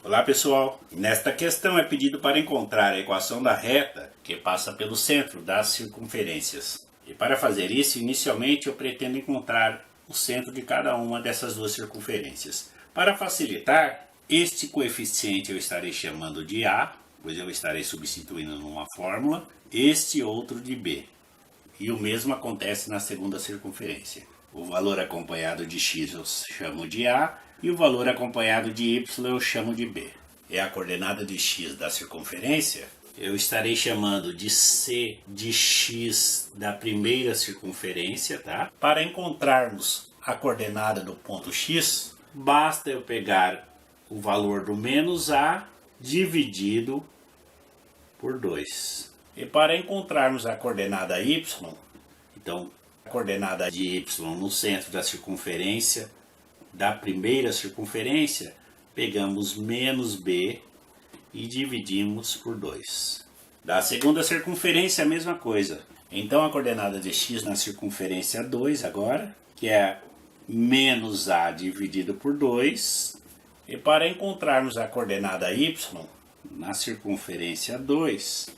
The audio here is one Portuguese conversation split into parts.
Olá pessoal, nesta questão é pedido para encontrar a equação da reta que passa pelo centro das circunferências. E para fazer isso, inicialmente eu pretendo encontrar o centro de cada uma dessas duas circunferências. Para facilitar, este coeficiente eu estarei chamando de A, pois eu estarei substituindo numa fórmula, este outro de B. E o mesmo acontece na segunda circunferência. O valor acompanhado de x eu chamo de A e o valor acompanhado de y eu chamo de B. É a coordenada de x da circunferência, eu estarei chamando de C de x da primeira circunferência, tá? Para encontrarmos a coordenada do ponto x, basta eu pegar o valor do menos A dividido por 2. E para encontrarmos a coordenada y, então a coordenada de y no centro da circunferência da primeira circunferência, pegamos menos b e dividimos por 2. Da segunda circunferência a mesma coisa. Então a coordenada de x na circunferência 2 agora, que é menos a dividido por 2. E para encontrarmos a coordenada y na circunferência 2,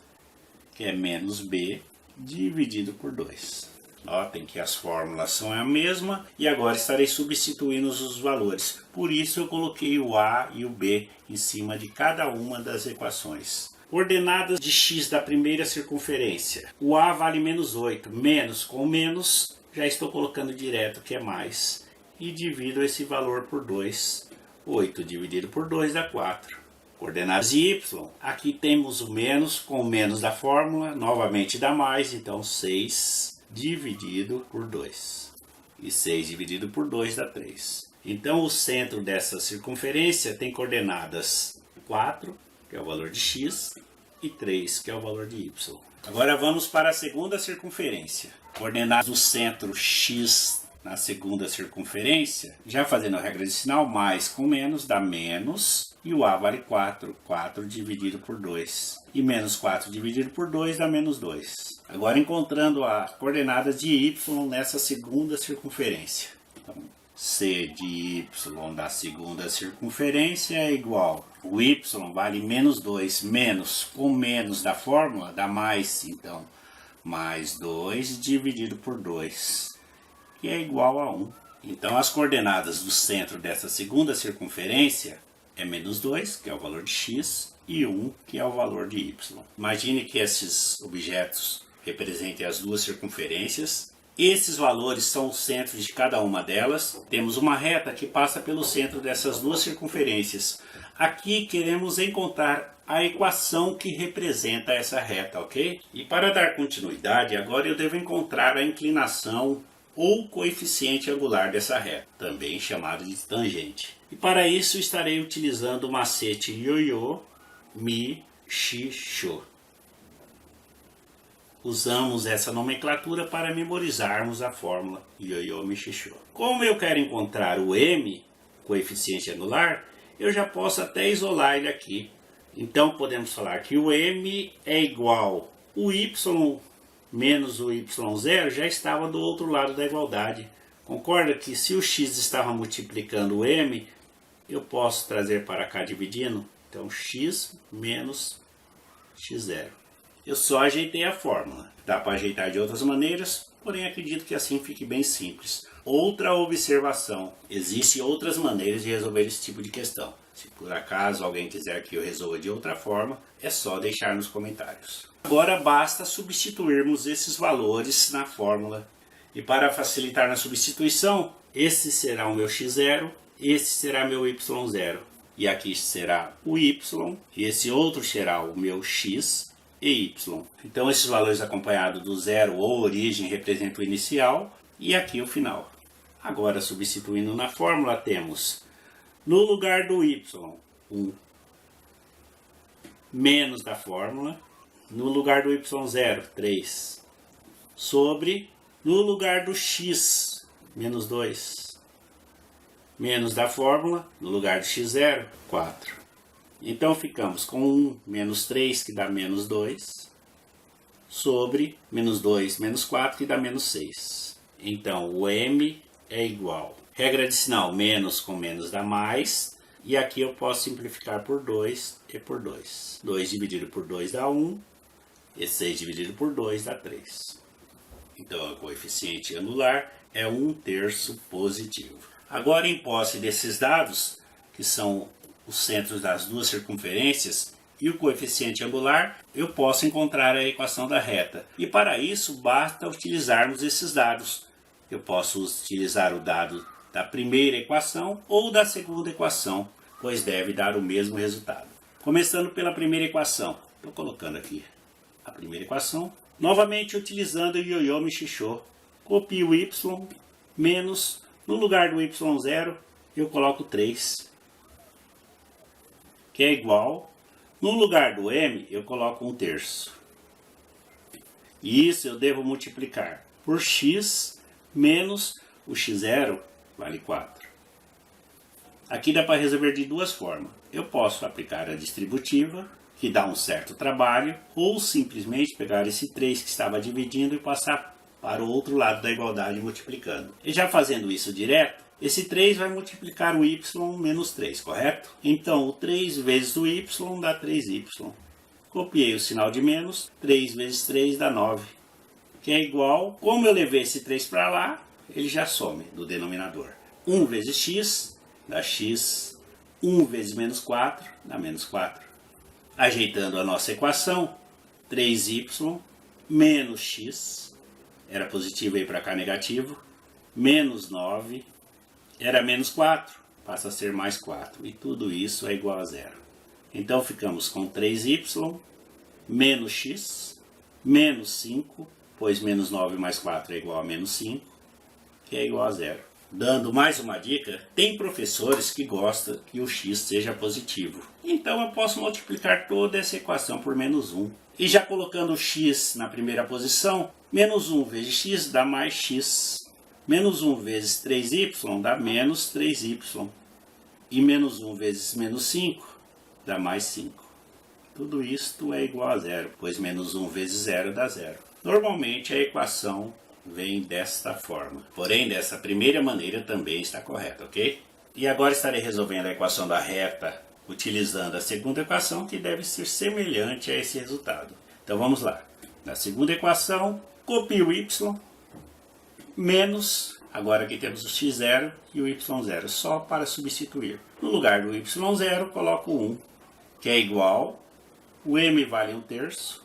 que é menos b dividido por 2. Notem que as fórmulas são a mesma e agora estarei substituindo os valores. Por isso eu coloquei o A e o B em cima de cada uma das equações. Coordenadas de x da primeira circunferência. O A vale menos 8. Menos com menos, já estou colocando direto que é mais. E divido esse valor por 2. 8 dividido por 2 dá 4. Coordenadas de y. Aqui temos o menos com o menos da fórmula. Novamente dá mais, então 6 dividido por 2. E 6 dividido por 2 dá 3. Então o centro dessa circunferência tem coordenadas 4, que é o valor de x, e 3, que é o valor de y. Agora vamos para a segunda circunferência. Coordenadas do centro x na segunda circunferência, já fazendo a regra de sinal, mais com menos dá menos, e o A vale 4. 4 dividido por 2. E menos 4 dividido por 2 dá menos 2. Agora encontrando a coordenada de y nessa segunda circunferência. Então, C de y da segunda circunferência é igual. O y vale menos 2. Menos com menos da fórmula dá mais. Então, mais 2 dividido por 2. Que é igual a 1. Então as coordenadas do centro dessa segunda circunferência é menos 2, que é o valor de x, e 1, que é o valor de y. Imagine que esses objetos representem as duas circunferências. Esses valores são os centros de cada uma delas. Temos uma reta que passa pelo centro dessas duas circunferências. Aqui queremos encontrar a equação que representa essa reta, ok? E para dar continuidade, agora eu devo encontrar a inclinação ou coeficiente angular dessa reta, também chamado de tangente. E para isso estarei utilizando o macete ioiô, mi, xi, xô. Usamos essa nomenclatura para memorizarmos a fórmula ioiô, mi, xi, xô. Como eu quero encontrar o m, coeficiente angular, eu já posso até isolar ele aqui. Então podemos falar que o m é igual o y menos o y0 já estava do outro lado da igualdade. Concorda que se o x estava multiplicando o m, eu posso trazer para cá dividindo? Então x menos x0. Eu só ajeitei a fórmula. Dá para ajeitar de outras maneiras, porém acredito que assim fique bem simples. Outra observação: existem outras maneiras de resolver esse tipo de questão. Se por acaso alguém quiser que eu resolva de outra forma, é só deixar nos comentários. Agora basta substituirmos esses valores na fórmula. E para facilitar na substituição, esse será o meu x0, esse será meu y0. E aqui será o y, e esse outro será o meu x e y. Então esses valores acompanhados do zero ou origem representam o inicial e aqui o final. Agora substituindo na fórmula temos, no lugar do y, 1 menos da fórmula, no lugar do y0, 3, sobre, no lugar do x, menos 2, menos da fórmula, no lugar do x0, 4. Então ficamos com 1 menos 3, que dá menos 2, sobre menos 2 menos 4, que dá menos 6. Então o m é igual. Regra de sinal, menos com menos dá mais. E aqui eu posso simplificar por 2 e por 2. 2 dividido por 2 dá 1. E 6 dividido por 2 dá 3. Então o coeficiente anular é 1/3 positivo. Agora, em posse desses dados, que são os centros das duas circunferências, e o coeficiente angular, eu posso encontrar a equação da reta. E para isso basta utilizarmos esses dados. Eu posso utilizar o dado da primeira equação ou da segunda equação, pois deve dar o mesmo resultado. Começando pela primeira equação. Estou colocando aqui a primeira equação. Novamente utilizando o Yo-Yo Michichô. Copio o y menos, no lugar do y0, eu coloco 3, que é igual, no lugar do m, eu coloco 1/3. E isso eu devo multiplicar por x menos o x0 vale 4. Aqui dá para resolver de duas formas. Eu posso aplicar a distributiva, que dá um certo trabalho, ou simplesmente pegar esse 3 que estava dividindo e passar para o outro lado da igualdade multiplicando. E já fazendo isso direto, esse 3 vai multiplicar o y menos 3, correto? Então, o 3 vezes o y dá 3y. Copiei o sinal de menos, 3 vezes 3 dá 9, que é igual, como eu levei esse 3 para lá, ele já some do denominador. 1 vezes x dá x, 1 vezes menos 4 dá menos 4. Ajeitando a nossa equação, 3y menos x, era positivo aí para cá negativo, menos 9, era menos 4, passa a ser mais 4, e tudo isso é igual a zero. Então ficamos com 3y menos x, menos 5, pois menos 9 mais 4 é igual a menos 5, que é igual a zero. Dando mais uma dica, tem professores que gostam que o x seja positivo. Então eu posso multiplicar toda essa equação por menos 1. E já colocando o x na primeira posição, menos 1 vezes x dá mais x. Menos 1 vezes 3y dá menos 3y. E menos 1 vezes menos 5 dá mais 5. Tudo isto é igual a zero, pois menos 1 vezes 0 dá zero. Normalmente a equação vem desta forma. Porém, dessa primeira maneira também está correta, ok? E agora estarei resolvendo a equação da reta utilizando a segunda equação, que deve ser semelhante a esse resultado. Então vamos lá. Na segunda equação, copio o y menos, agora aqui temos o x0 e o y0, só para substituir. No lugar do y0, coloco 1, que é igual, o m vale 1/3,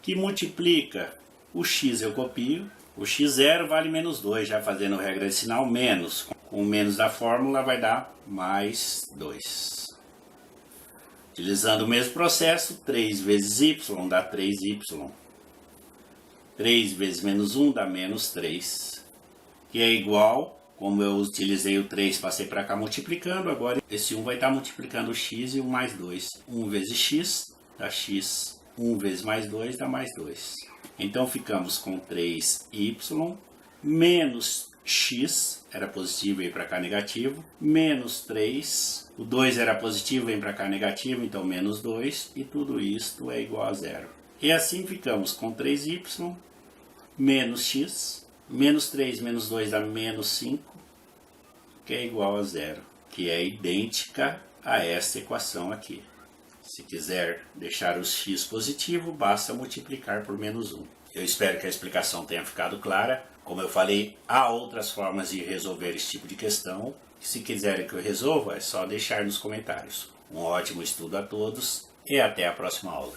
que multiplica o x eu copio, o x0 vale menos 2, já fazendo regra de sinal menos. Com o menos da fórmula vai dar mais 2. Utilizando o mesmo processo, 3 vezes y dá 3y. 3 vezes menos 1 dá menos 3. Que é igual, como eu utilizei o 3, passei para cá multiplicando, agora esse 1 vai estar multiplicando o x e o mais 2. 1 vezes x dá x. 1 vezes mais 2 dá mais 2. Então ficamos com 3y menos x, era positivo, vem para cá negativo, menos 3, o 2 era positivo, vem para cá negativo, então menos 2, e tudo isto é igual a zero. E assim ficamos com 3y menos x, menos 3 menos 2 dá menos 5, que é igual a zero, que é idêntica a esta equação aqui. Se quiser deixar o x positivo, basta multiplicar por menos 1. Eu espero que a explicação tenha ficado clara. Como eu falei, há outras formas de resolver esse tipo de questão. Se quiserem que eu resolva, é só deixar nos comentários. Um ótimo estudo a todos e até a próxima aula.